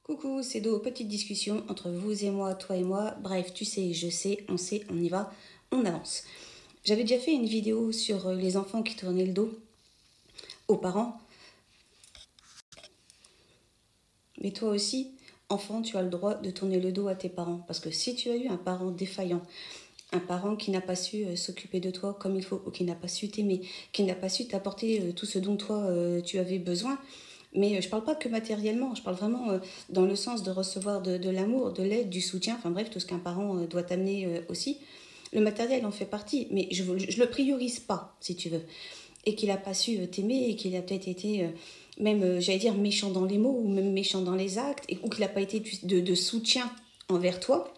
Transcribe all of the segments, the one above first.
Coucou, c'est Do, petite discussion entre vous et moi, toi et moi. Bref, tu sais, je sais, on y va, on avance. J'avais déjà fait une vidéo sur les enfants qui tournaient le dos aux parents. Mais toi aussi, enfant, tu as le droit de tourner le dos à tes parents. Parce que si tu as eu un parent défaillant, un parent qui n'a pas su s'occuper de toi comme il faut, ou qui n'a pas su t'aimer, qui n'a pas su t'apporter tout ce dont toi tu avais besoin. Mais je parle pas que matériellement, je parle vraiment dans le sens de recevoir de l'amour, de l'aide, du soutien, enfin bref, tout ce qu'un parent doit t'amener aussi. Le matériel en fait partie, mais je le priorise pas, si tu veux. Et qu'il n'a pas su t'aimer, et qu'il a peut-être été même, j'allais dire, méchant dans les mots, ou même méchant dans les actes, ou qu'il n'a pas été de soutien envers toi.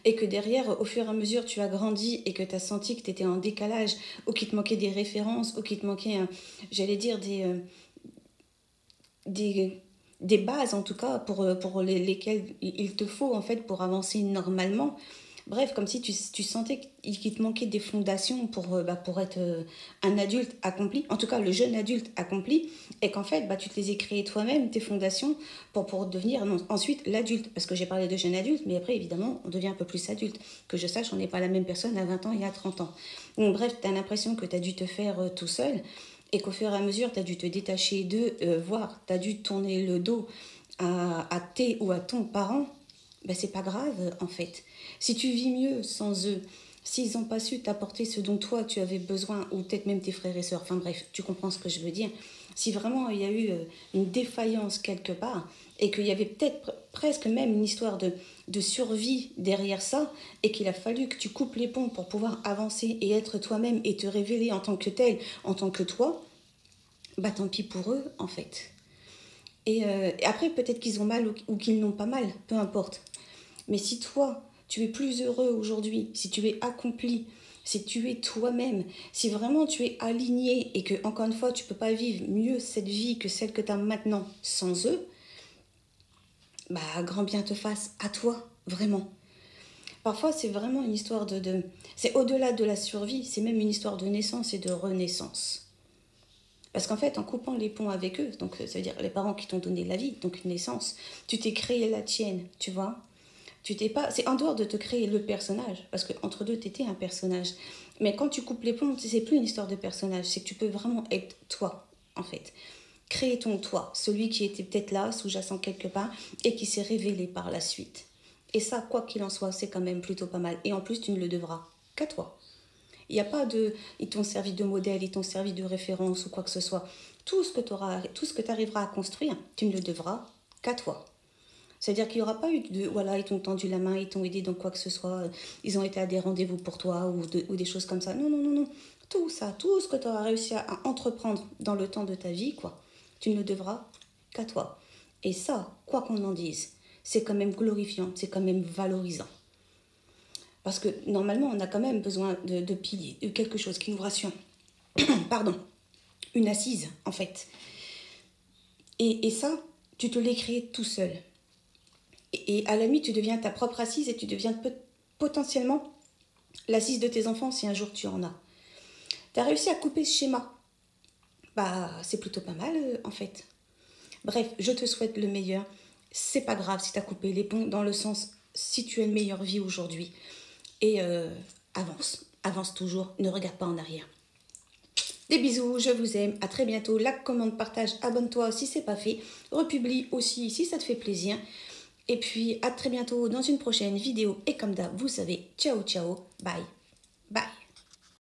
Et que derrière, au fur et à mesure, tu as grandi et que tu as senti que tu étais en décalage, ou qu'il te manquait des références, ou qu'il te manquait, j'allais dire, des bases en tout cas pour lesquelles il te faut en fait pour avancer normalement. Bref, comme si tu sentais qu'il te manquait des fondations pour être un adulte accompli, en tout cas le jeune adulte accompli, et qu'en fait tu te les ai créées toi-même, tes fondations, pour devenir ensuite l'adulte. Parce que j'ai parlé de jeune adulte, mais après évidemment on devient un peu plus adulte. Que je sache, on n'est pas la même personne à 20 ans et à 30 ans. Donc bref, tu as l'impression que tu as dû te faire tout seul, et qu'au fur et à mesure, tu as dû te détacher d'eux, voire tu as dû tourner le dos à tes ou à ton parent, ben c'est pas grave en fait. Si tu vis mieux sans eux, s'ils n'ont pas su t'apporter ce dont toi tu avais besoin, ou peut-être même tes frères et sœurs, enfin bref, tu comprends ce que je veux dire. Si vraiment il y a eu une défaillance quelque part, et qu'il y avait peut-être presque même une histoire de survie derrière ça, et qu'il a fallu que tu coupes les ponts pour pouvoir avancer et être toi-même et te révéler en tant que tel, en tant que toi, bah tant pis pour eux en fait. Et après peut-être qu'ils ont mal ou qu'ils n'ont pas mal, peu importe. Mais si toi, tu es plus heureux aujourd'hui, si tu es accompli, si tu es toi-même, si vraiment tu es aligné et que, encore une fois, tu ne peux pas vivre mieux cette vie que celle que tu as maintenant sans eux, bah, grand bien te fasse à toi, vraiment. Parfois, c'est vraiment une histoire c'est au-delà de la survie, c'est même une histoire de naissance et de renaissance. Parce qu'en fait, en coupant les ponts avec eux, donc ça veut dire les parents qui t'ont donné la vie, donc une naissance, tu t'es créé la tienne, tu vois. Tu t'es pas, c'est en dehors de te créer le personnage, parce que entre deux, t'étais un personnage. Mais quand tu coupes les ponts, c'est plus une histoire de personnage, c'est que tu peux vraiment être toi, en fait. Créer ton toi, celui qui était peut-être là, sous-jacent quelque part, et qui s'est révélé par la suite. Et ça, quoi qu'il en soit, c'est quand même plutôt pas mal. Et en plus, tu ne le devras qu'à toi. Il n'y a pas de... Ils t'ont servi de modèle, ils t'ont servi de référence ou quoi que ce soit. Tout ce que tu arriveras à construire, tu ne le devras qu'à toi. C'est-à-dire qu'il n'y aura pas eu de... Voilà, ils t'ont tendu la main, ils t'ont aidé dans quoi que ce soit, ils ont été à des rendez-vous pour toi ou des choses comme ça. Non, non, non, non. Tout ça, tout ce que tu auras réussi à entreprendre dans le temps de ta vie, quoi, tu ne le devras qu'à toi. Et ça, quoi qu'on en dise, c'est quand même glorifiant, c'est quand même valorisant. Parce que normalement, on a quand même besoin de piliers, de quelque chose qui nous rassure. Pardon, une assise, en fait. Et ça, tu te l'es créé tout seul. Et à la limite, tu deviens ta propre assise et tu deviens potentiellement l'assise de tes enfants si un jour tu en as. Tu as réussi à couper ce schéma. Bah, c'est plutôt pas mal, en fait. Bref, je te souhaite le meilleur. C'est pas grave si tu as coupé les ponts, dans le sens, si tu as une meilleure vie aujourd'hui. Et avance toujours, ne regarde pas en arrière. Des bisous, je vous aime, à très bientôt. Like, commente, partage, abonne-toi si c'est pas fait. Republie aussi si ça te fait plaisir. Et puis à très bientôt dans une prochaine vidéo. Et comme d'hab, vous savez, ciao ciao, bye, bye.